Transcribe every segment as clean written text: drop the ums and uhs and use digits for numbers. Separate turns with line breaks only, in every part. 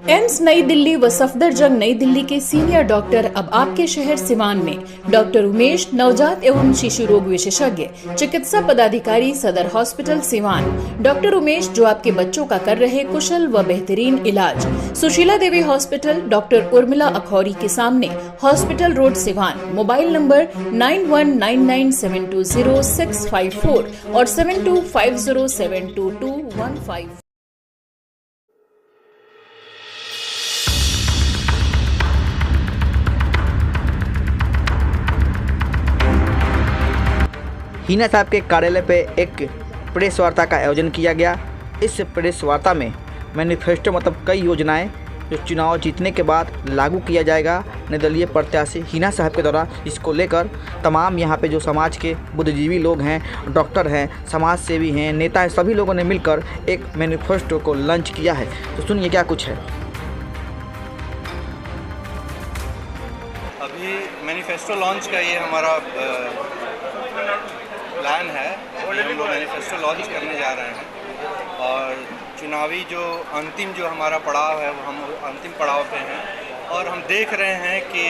AIIMS नई दिल्ली व सफदरजंग नई दिल्ली के सीनियर डॉक्टर अब आपके शहर सिवान में डॉक्टर उमेश, नवजात एवं शिशु रोग विशेषज्ञ, चिकित्सा पदाधिकारी, सदर हॉस्पिटल सिवान। डॉक्टर उमेश जो आपके बच्चों का कर रहे कुशल व बेहतरीन इलाज। सुशीला देवी हॉस्पिटल, डॉक्टर उर्मिला अखौरी के सामने, hospital road Siwan. Mobile number 9199720654 और 7250722155।
हिना साहब के कार्यालय पे एक प्रेस वार्ता का आयोजन किया गया। इस प्रेस वार्ता में मैनिफेस्टो मतलब कई योजनाएं जो चुनाव जीतने के बाद लागू किया जाएगा निर्दलीय प्रत्याशी हिना साहब के द्वारा, इसको लेकर तमाम यहाँ पे जो समाज के बुद्धिजीवी लोग हैं, डॉक्टर हैं, समाज सेवी हैं, नेता हैं, सभी लोगों ने मिलकर एक मैनिफेस्टो को लॉन्च किया है। तो सुनिए क्या कुछ है।
अभी मैनिफेस्टो लॉन्च का ये हमारा प्लान है। हम लोग मैनिफेस्टो लॉन्च करने जा रहे हैं और चुनावी जो अंतिम जो हमारा पड़ाव है वो हम अंतिम पड़ाव पे हैं और हम देख रहे हैं कि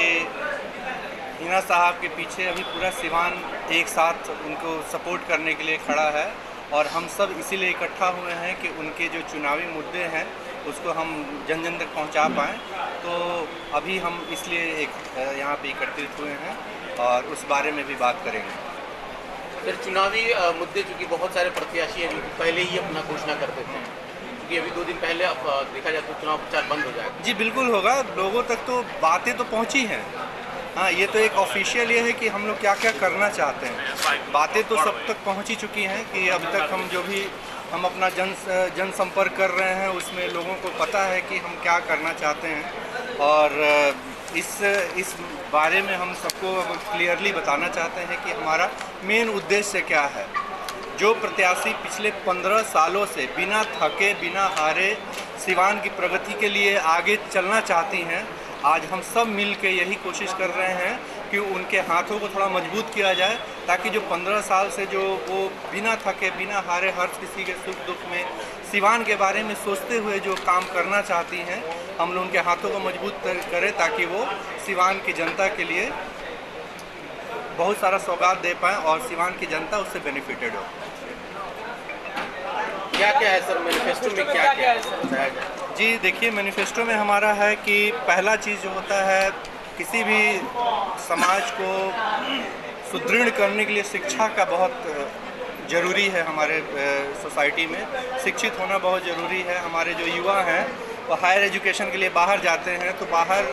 हिना साहब के पीछे अभी पूरा सिवान एक साथ उनको सपोर्ट करने के लिए खड़ा है और हम सब इसीलिए इकट्ठा हुए हैं कि उनके जो चुनावी मुद्दे हैं उसको हम जन जन तक पहुंचा पाएँ। तो अभी हम इसलिए एक यहाँ पे एकत्रित हुए हैं और उस बारे में भी बात करेंगे।
फिर चुनावी मुद्दे चूँकि बहुत सारे प्रत्याशी हैं जो पहले ही अपना घोषणा कर देते हैं, क्योंकि अभी 2 दिन पहले अब देखा जाए तो चुनाव प्रचार बंद हो जाएगा।
जी बिल्कुल होगा, लोगों तक तो बातें तो पहुंची हैं। हाँ, ये तो एक ऑफिशियल ये है कि हम लोग क्या क्या करना चाहते हैं। बातें तो सब तक पहुंच ही चुकी हैं कि अब तक हम जो भी हम अपना जन संपर्क कर रहे हैं उसमें लोगों को पता है कि हम क्या करना चाहते हैं और इस बारे में हम सबको क्लियरली बताना चाहते हैं कि हमारा मेन उद्देश्य क्या है। जो प्रत्याशी पिछले 15 सालों से बिना थके बिना हारे सिवान की प्रगति के लिए आगे चलना चाहती हैं, आज हम सब मिल के यही कोशिश कर रहे हैं कि उनके हाथों को थोड़ा मजबूत किया जाए, ताकि जो 15 साल से जो वो बिना थके बिना हारे हर किसी के सुख दुख में सिवान के बारे में सोचते हुए जो काम करना चाहती हैं, हम लोग उनके हाथों को मजबूत करें ताकि वो सिवान की जनता के लिए बहुत सारा सौगात दे पाएँ और सिवान की जनता उससे बेनिफिटेड हो।
क्या क्या है सर मैनिफेस्टो में, क्या क्या है?
जी देखिए, मैनिफेस्टो में हमारा है कि पहला चीज़ जो होता है, किसी भी समाज को सुदृढ़ करने के लिए शिक्षा का बहुत ज़रूरी है। हमारे सोसाइटी में शिक्षित होना बहुत ज़रूरी है। हमारे जो युवा हैं वो हायर एजुकेशन के लिए बाहर जाते हैं तो बाहर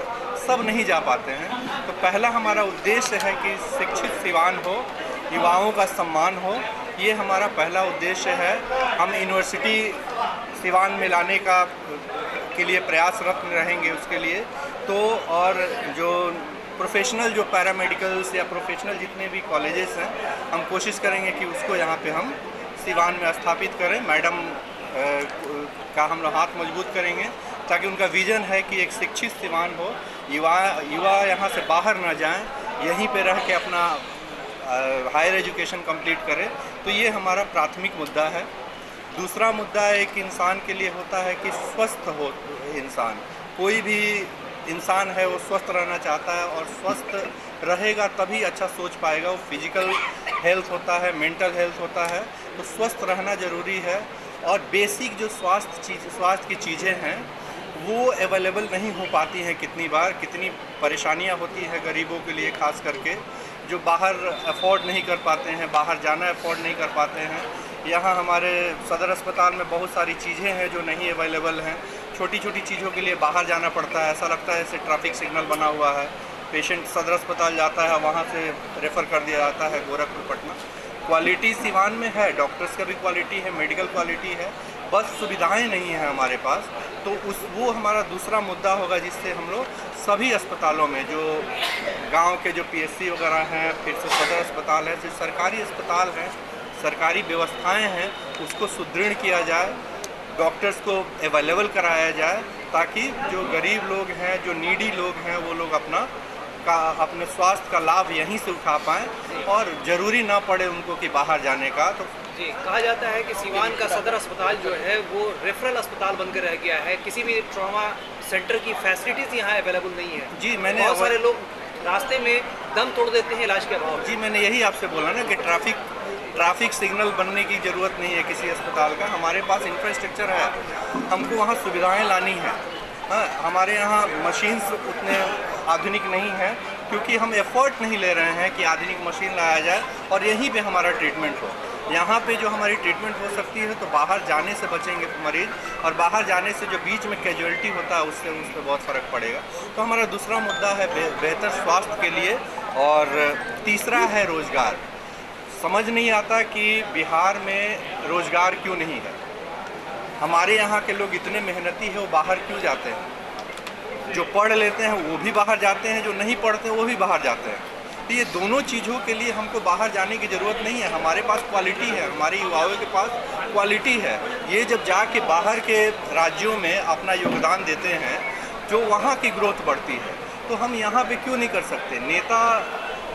सब नहीं जा पाते हैं। तो पहला हमारा उद्देश्य है कि शिक्षित सिवान हो, युवाओं का सम्मान हो, ये हमारा पहला उद्देश्य है। हम यूनिवर्सिटी सिवान में लाने का के लिए प्रयासरत रहेंगे उसके लिए। तो और जो प्रोफेशनल जो पैरामेडिकल्स या प्रोफेशनल जितने भी कॉलेजेस हैं, हम कोशिश करेंगे कि उसको यहाँ पे हम सिवान में स्थापित करें। मैडम का हम लोग हाथ मजबूत करेंगे ताकि उनका विज़न है कि एक शिक्षित सिवान हो, युवा यहाँ से बाहर ना जाएं, यहीं पे रह के अपना हायर एजुकेशन कंप्लीट करें। तो ये हमारा प्राथमिक मुद्दा है। दूसरा मुद्दा एक इंसान के लिए होता है कि स्वस्थ हो इंसान। कोई भी इंसान है वो स्वस्थ रहना चाहता है और स्वस्थ रहेगा तभी अच्छा सोच पाएगा। वो फिजिकल हेल्थ होता है, मेंटल हेल्थ होता है, तो स्वस्थ रहना ज़रूरी है। और बेसिक जो स्वास्थ्य की चीज़ें हैं वो अवेलेबल नहीं हो पाती हैं। कितनी परेशानियां होती हैं गरीबों के लिए, खास करके जो बाहर अफोर्ड नहीं कर पाते हैं, बाहर जाना अफोर्ड नहीं कर पाते हैं। यहाँ हमारे सदर अस्पताल में बहुत सारी चीज़ें हैं जो नहीं अवेलेबल हैं। छोटी छोटी चीज़ों के लिए बाहर जाना पड़ता है। ऐसा लगता है जैसे ट्रैफिक सिग्नल बना हुआ है। पेशेंट सदर अस्पताल जाता है, वहाँ से रेफ़र कर दिया जाता है गोरखपुर, पटना। क्वालिटी सिवान में है, डॉक्टर्स का भी क्वालिटी है, मेडिकल क्वालिटी है, बस सुविधाएं नहीं हैं हमारे पास। तो वो हमारा दूसरा मुद्दा होगा जिससे हम लोग सभी अस्पतालों में जो गांव के जो पीएचसी वगैरह हैं, फिर से सदर अस्पताल है, जो सरकारी अस्पताल हैं, सरकारी व्यवस्थाएं हैं, उसको सुदृढ़ किया जाए, डॉक्टर्स को अवेलेबल कराया जाए, ताकि जो गरीब लोग हैं, जो नीडी लोग हैं, वो लोग अपने स्वास्थ्य का लाभ यहीं से उठा पाएँ और ज़रूरी ना पड़े उनको कि बाहर जाने का। तो
जी, कहा जाता है कि सिवान का सदर अस्पताल जो है वो रेफरल अस्पताल बनकर रह गया है। किसी भी ट्रॉमा सेंटर की फैसिलिटीज़ यहाँ अवेलेबल नहीं है।
जी, मैंने
बहुत सारे लोग रास्ते में दम तोड़ देते हैं इलाज के अभाव में।
जी, मैंने यही आपसे बोला ना कि ट्रैफिक सिग्नल बनने की ज़रूरत नहीं है किसी अस्पताल का। हमारे पास इंफ्रास्ट्रक्चर है, हमको वहाँ सुविधाएं लानी है। हाँ, हमारे यहाँ मशीन्स उतने आधुनिक नहीं हैं, क्योंकि हम एफर्ट नहीं ले रहे हैं कि आधुनिक मशीन लाया जाए और यहीं पे हमारा ट्रीटमेंट हो। यहाँ पे जो हमारी ट्रीटमेंट हो सकती है तो बाहर जाने से बचेंगे मरीज, और बाहर जाने से जो बीच में कैजुअलिटी होता है उस पर बहुत फ़र्क पड़ेगा। तो हमारा दूसरा मुद्दा है बेहतर स्वास्थ्य के लिए, और तीसरा है रोज़गार। समझ नहीं आता कि बिहार में रोज़गार क्यों नहीं है। हमारे यहाँ के लोग इतने मेहनती हैं, वो बाहर क्यों जाते हैं? जो पढ़ लेते हैं वो भी बाहर जाते हैं, जो नहीं पढ़ते वो भी बाहर जाते हैं। तो ये दोनों चीज़ों के लिए हमको बाहर जाने की ज़रूरत नहीं है। हमारे पास क्वालिटी है, हमारे युवाओं के पास क्वालिटी है। ये जब जाके बाहर के राज्यों में अपना योगदान देते हैं, जो वहाँ की ग्रोथ बढ़ती है, तो हम यहाँ पे क्यों नहीं कर सकते? नेता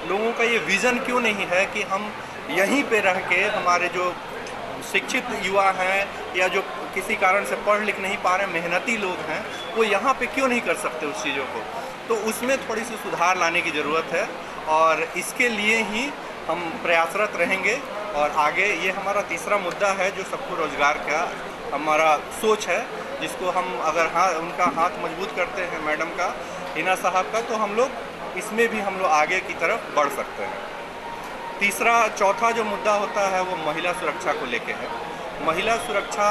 लोगों का ये विज़न क्यों नहीं है कि हम यहीं पे रह के हमारे जो शिक्षित युवा हैं या जो किसी कारण से पढ़ लिख नहीं पा रहे मेहनती लोग हैं, वो यहाँ पे क्यों नहीं कर सकते उस चीज़ों को? तो उसमें थोड़ी सी सुधार लाने की ज़रूरत है, और इसके लिए ही हम प्रयासरत रहेंगे। और आगे ये हमारा तीसरा मुद्दा है जो सबको रोज़गार का हमारा सोच है, जिसको हम अगर उनका हाथ मजबूत करते हैं मैडम का, हिना साहब का, तो हम लोग इसमें भी हम लोग आगे की तरफ बढ़ सकते हैं। चौथा जो मुद्दा होता है वो महिला सुरक्षा को लेके है। महिला सुरक्षा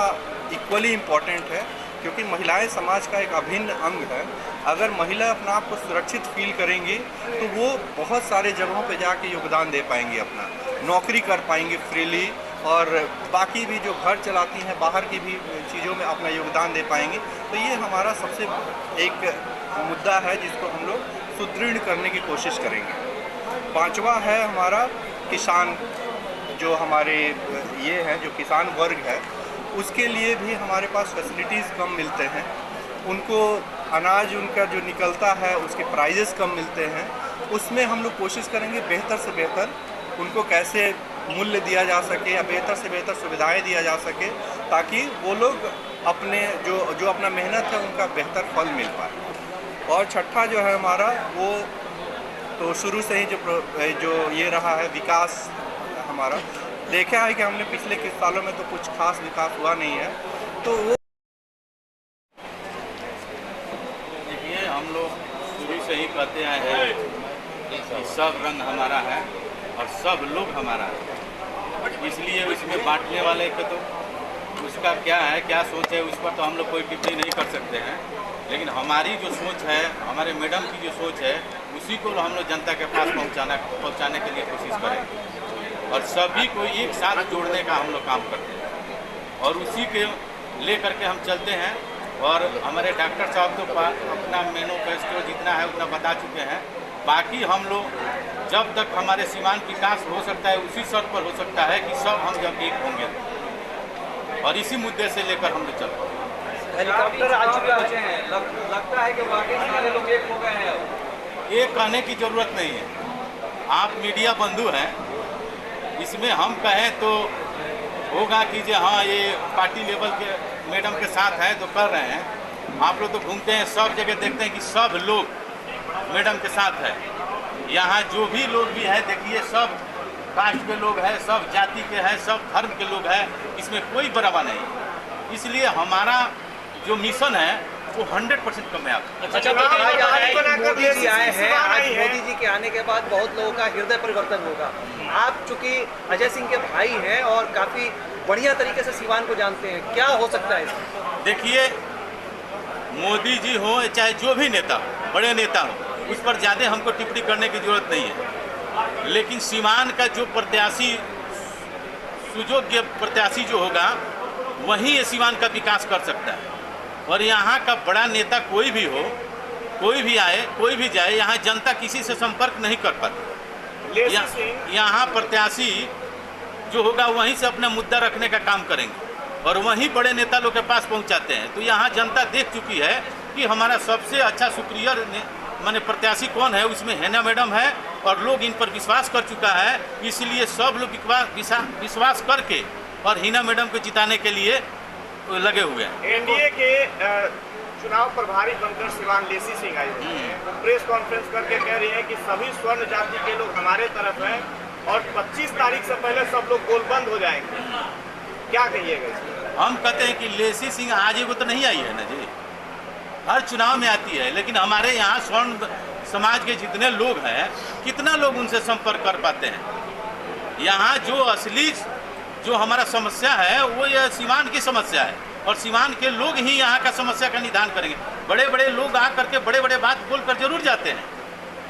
इक्वली इम्पॉर्टेंट है, क्योंकि महिलाएं समाज का एक अभिन्न अंग है। अगर महिला अपना आप को सुरक्षित फील करेंगी तो वो बहुत सारे जगहों पे जाके योगदान दे पाएंगी, अपना नौकरी कर पाएंगी फ्रीली, और बाकी भी जो घर चलाती हैं बाहर की भी चीज़ों में अपना योगदान दे पाएंगी। तो ये हमारा सबसे एक मुद्दा है जिसको हम लोग सुदृढ़ करने की कोशिश करेंगे। पांचवा है हमारा किसान, जो हमारे ये है जो किसान वर्ग है, उसके लिए भी हमारे पास फैसिलिटीज़ कम मिलते हैं। उनको अनाज उनका जो निकलता है उसके प्राइजेस कम मिलते हैं। उसमें हम लोग कोशिश करेंगे बेहतर से बेहतर उनको कैसे मूल्य दिया जा सके या बेहतर से बेहतर सुविधाएं दिया जा सके, ताकि वो लोग अपने जो अपना मेहनत है उनका बेहतर फल मिल पाए। और छठा जो है हमारा, वो तो शुरू से ही जो ये रहा है विकास हमारा, देखा है कि हमने पिछले कुछ सालों में तो कुछ खास विकास हुआ नहीं है। तो वो
देखिए, हम लोग शुरू से ही कहते आए हैं कि सब रंग हमारा है और सब लोग हमारा है, इसलिए इसमें बांटने वाले के तो उसका क्या है, क्या सोच है, उस पर तो हम लोग कोई टिप्पणी नहीं कर सकते हैं। लेकिन हमारी जो सोच है, हमारे मैडम की जो सोच है, उसी को हम लोग जनता के पास पहुंचाने के लिए कोशिश करेंगे, और सभी को एक साथ जोड़ने का हम लोग काम करते हैं, और उसी के लेकर के हम चलते हैं। और हमारे डॉक्टर साहब तो अपना मैनिफेस्टो जितना है उतना बता चुके हैं। बाकी हम लोग जब तक हमारे सीमांत विकास हो सकता है उसी शर्त पर हो सकता है कि सब हम जब एक होंगे, और इसी मुद्दे से लेकर हम लोग चलते हैं।
हेलीकॉप्टर आ चुके हैं, लगता है कि वाकई सारे लोग एक हो गए हैं।
ये कहने की ज़रूरत नहीं है, आप मीडिया बंधु हैं, इसमें हम कहें तो होगा कि जो हाँ ये पार्टी लेवल के मैडम के साथ हैं तो कर रहे हैं। आप लोग तो घूमते हैं, सब जगह देखते हैं कि सब लोग मैडम के साथ है। यहाँ जो भी लोग भी है देखिए, सब कास्ट के लोग हैं, सब जाति के हैं, सब धर्म के लोग हैं, इसमें कोई बराबर नहीं। इसलिए हमारा जो मिशन है वो 100% कामयाब है।
अच्छा, आज मोदी जी आए हैं, आज मोदी जी के आने के बाद बहुत लोगों का हृदय परिवर्तन होगा। आप चूंकि अजय सिंह के भाई हैं और काफ़ी बढ़िया तरीके से सीवान को जानते हैं, क्या हो सकता है इसमें?
देखिए, मोदी जी हो चाहे जो भी नेता, बड़े नेता हो, उस पर ज़्यादा हमको टिप्पणी करने की जरूरत नहीं है। लेकिन सीवान का जो प्रत्याशी, सुयोग्य प्रत्याशी जो होगा, वही ये सीवान का विकास कर सकता है। और यहाँ का बड़ा नेता कोई भी हो, कोई भी आए, कोई भी जाए, यहाँ जनता किसी से संपर्क नहीं कर पाती। यहाँ प्रत्याशी जो होगा वहीं से अपना मुद्दा रखने का काम करेंगे और वहीं बड़े नेता लोग के पास पहुँचाते हैं। तो यहाँ जनता देख चुकी है कि हमारा सबसे अच्छा सुपीरियर माने प्रत्याशी कौन है, उसमें हिना मैडम है, और लोग इन पर विश्वास कर चुका है। इसलिए सब लोग विश्वास करके और हिना मैडम को जिताने के लिए लगे हुए हैं।
एनडीए के चुनाव प्रभारी बनकर सिवान लेसी सिंह आई हुई है, वो प्रेस कॉन्फ्रेंस करके कह रही है कि सभी स्वर्ण जाति के लोग हमारे तरफ हैं और 25 तारीख से पहले सब लोग गोलबंद हो जाएंगे। क्या कहिएगा इसमें?
हम कहते हैं कि लेसी सिंह आज को तो नहीं आई है ना जी, हर चुनाव में आती है, लेकिन हमारे यहाँ स्वर्ण समाज के जितने लोग हैं कितना लोग उनसे संपर्क कर पाते हैं। यहाँ जो असली जो हमारा समस्या है वो यह सिवान की समस्या है और सिवान के लोग ही यहाँ का समस्या का निदान करेंगे। बड़े बड़े लोग आ करके बड़े बड़े बात बोल कर जरूर जाते हैं,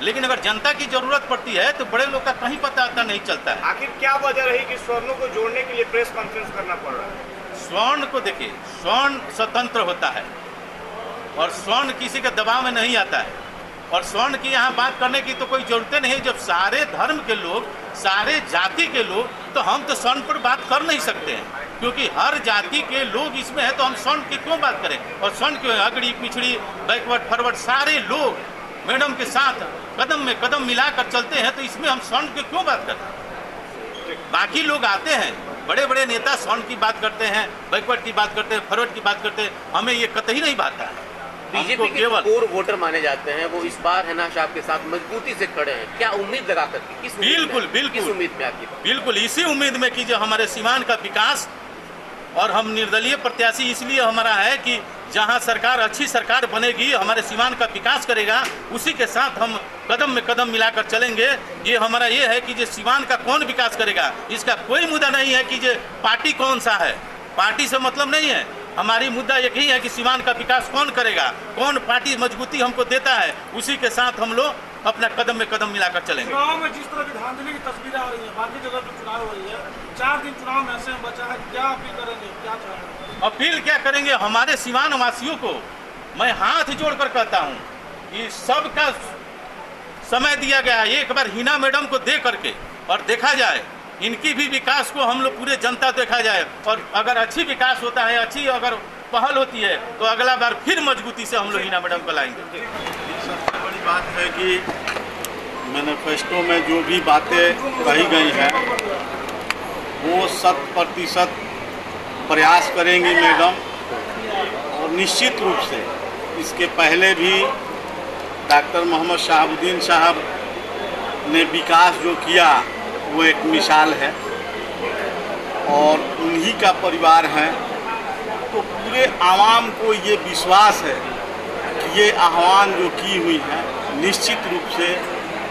लेकिन अगर जनता की जरूरत पड़ती है तो बड़े लोग का कहीं पता आता नहीं चलता है।
आखिर क्या वजह रही कि स्वर्णों को जोड़ने के लिए प्रेस कॉन्फ्रेंस करना पड़ रहा है?
स्वर्ण को देखिए, स्वर्ण स्वतंत्र होता है और स्वर्ण किसी के दबाव में नहीं आता है और स्वर्ण की यहाँ बात करने की तो कोई जरूरत नहीं। जब सारे धर्म के लोग, सारे जाति के लोग, तो हम तो स्वर्ण पर बात कर नहीं सकते हैं, क्योंकि हर जाति के लोग इसमें है, तो हम स्वर्ण की क्यों बात करें। और स्वर्ण क्यों, अगड़ी पिछड़ी बैकवर्ड फॉरवर्ड सारे लोग मैडम के साथ कदम में कदम मिलाकर चलते हैं, तो इसमें हम स्वर्ण की क्यों बात करें। बाकी लोग आते हैं, बड़े बड़े नेता स्वर्ण की बात करते हैं, बैकवर्ड की बात करते हैं, फॉरवर्ड की बात करते हैं, हमें ये कतई नहीं भाता है।
बीजेपी के कोर वोटर माने जाते हैं, वो इस बार है ना साहब के साथ मजबूती से खड़े हैं। क्या उम्मीद लगा करके, किस
बिल्कुल
किस उम्मीद में आती है?
बिल्कुल इसी उम्मीद में कि जो हमारे सिवान का विकास, और हम निर्दलीय प्रत्याशी इसलिए हमारा है कि जहां सरकार अच्छी सरकार बनेगी, हमारे सिवान का विकास करेगा, उसी के साथ हम कदम में कदम मिलाकर चलेंगे। ये हमारा ये है कि जो सिवान का कौन विकास करेगा, इसका कोई मुद्दा नहीं है कि जो पार्टी कौन सा है, पार्टी से मतलब नहीं है। हमारी मुद्दा एक ही है कि सिवान का विकास कौन करेगा, कौन पार्टी मजबूती हमको देता है, उसी के साथ हम लोग अपना कदम में कदम मिलाकर चलेंगे।
चुनाव में जिस तरह की धांधली की तस्वीरें आ रही है, बाकी जगह जो चुनाव हो रही है, 4 दिन चुनाव में ऐसे बचा है, क्या अपील करेंगे, क्या चाहेंगे?
अपील क्या करेंगे, हमारे सिवान वासियों को मैं हाथ जोड़कर कहता हूँ कि सबका समय दिया गया है, एक बार हिना मैडम को दे करके और देखा जाए, इनकी भी विकास को हम लोग पूरे जनता देखा जाए, और अगर अच्छी विकास होता है, अच्छी अगर पहल होती है, तो अगला बार फिर मजबूती से हम लोग हिना मैडम को लाएंगे।
सबसे बड़ी बात है कि मैनिफेस्टो में जो भी बातें कही गई हैं वो 100% प्रयास करेंगी मैडम, और निश्चित रूप से इसके पहले भी डॉक्टर मोहम्मद शहाबुद्दीन साहब ने विकास जो किया वो एक मिसाल है, और उन्हीं का परिवार है, तो पूरे आवाम को ये विश्वास है कि ये आह्वान जो की हुई है निश्चित रूप से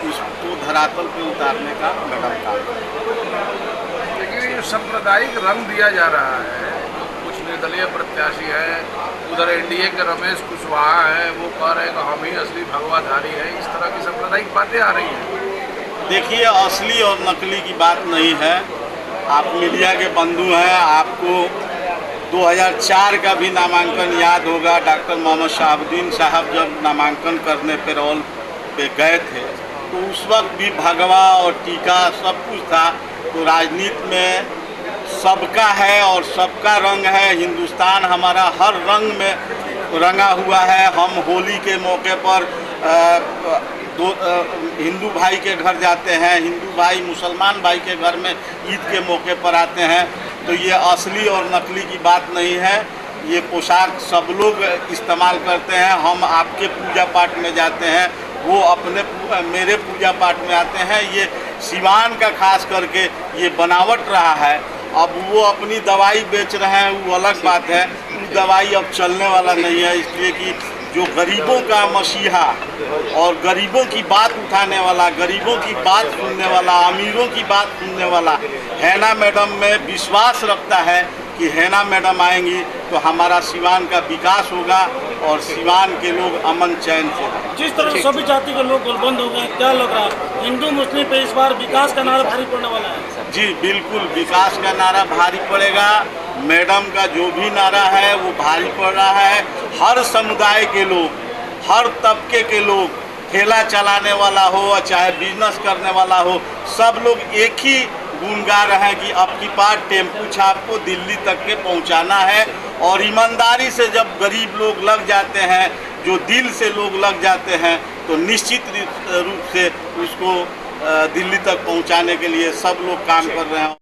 उसको धरातल पे उतारने का मैडम काम है।
लेकिन ये सांप्रदायिक रंग दिया जा रहा है, कुछ निर्दलीय प्रत्याशी हैं, उधर एनडीए के रमेश कुशवाहा हैं, वो कह रहे हैं कि हम ही असली भगवाधारी हैं, इस तरह की सांप्रदायिक बातें आ रही हैं।
देखिए, असली और नकली की बात नहीं है, आप मीडिया के बंधु हैं, आपको 2004 का भी नामांकन याद होगा। डॉक्टर मोहम्मद शहाबुद्दीन साहब जब नामांकन करने पेरोल पे गए थे तो उस वक्त भी भगवा और टीका सब कुछ था। तो राजनीति में सबका है और सबका रंग है, हिंदुस्तान हमारा हर रंग में रंगा हुआ है। हम होली के मौके पर हिंदू भाई के घर जाते हैं, हिंदू भाई मुसलमान भाई के घर में ईद के मौके पर आते हैं। तो ये असली और नकली की बात नहीं है, ये पोशाक सब लोग इस्तेमाल करते हैं। हम आपके पूजा पाठ में जाते हैं, वो अपने मेरे पूजा पाठ में आते हैं। ये सिवान का खास करके ये बनावट रहा है। अब वो अपनी दवाई बेच रहे हैं, वो अलग बात है, वो दवाई अब चलने वाला नहीं है। इसलिए कि जो गरीबों का मसीहा और गरीबों की बात उठाने वाला, गरीबों की बात सुनने वाला, अमीरों की बात सुनने वाला हैना मैडम में विश्वास रखता है कि हैना मैडम आएंगी तो हमारा सिवान का विकास होगा और सिवान के लोग अमन चैन से रहेंगे।
जिस तरह से सभी जाति के लोग गोलबंद हो गए, क्या लग रहा है हिंदू मुस्लिम पे इस बार विकास का नारा भारी पड़ने वाला है?
जी बिल्कुल, विकास का नारा भारी पड़ेगा। मैडम का जो भी नारा है वो भारी पड़ रहा है। हर समुदाय के लोग, हर तबके के लोग, ठेला चलाने वाला हो चाहे बिजनेस करने वाला हो, सब लोग एक ही गुण गा रहे हैं कि अब की बार टेम्पू छाप को दिल्ली तक के पहुंचाना है। और ईमानदारी से जब गरीब लोग लग जाते हैं, जो दिल से लोग लग जाते हैं, तो निश्चित रूप से उसको दिल्ली तक पहुंचाने के लिए सब लोग काम कर रहे हैं।